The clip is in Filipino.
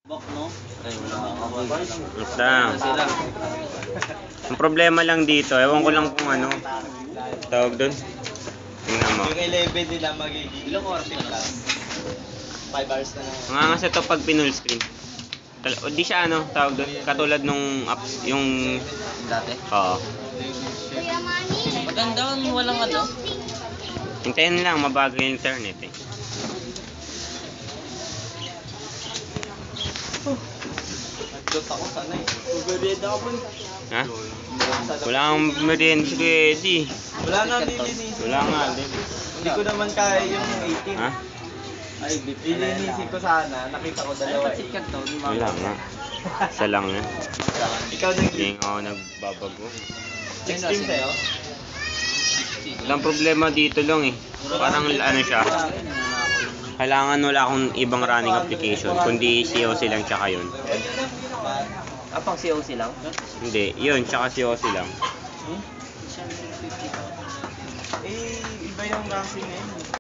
Bak, no? Ay, wala ako. Basta. Ang problema lang dito, ewan ko lang kung ano tawag doon. Tingnan mo. Yung 11 nila magiging ilang oras na lang? 5 hours na lang. Nga sa to pag pinull screen. Di siya ano, tawag doon. Katulad nung apps, yung Dati? oo. Maganda, walang ano? Hintayin lang, mabagal yung internet eh. Nagdot ako sana eh. Pagod ako. Ha? Wala kang merienda si Kuya Eddie. Wala nga lilinisin. Wala nga din. Hindi ko naman kaya yung 18. Ha? Ay, lilinisin ko sana. Nakita ko dalawa. Wala nga. Isa lang yan. Ikaw Hindi nag-16 nga ako nagbabago. sa'yo? Walang problema dito lang eh. Parang ano siya. Kailangan wala akong ibang running application. Kundi COC lang tsaka yun. Pang COC lang? Hindi, yun tsaka COC lang. Eh, iba yung ranking ngayon.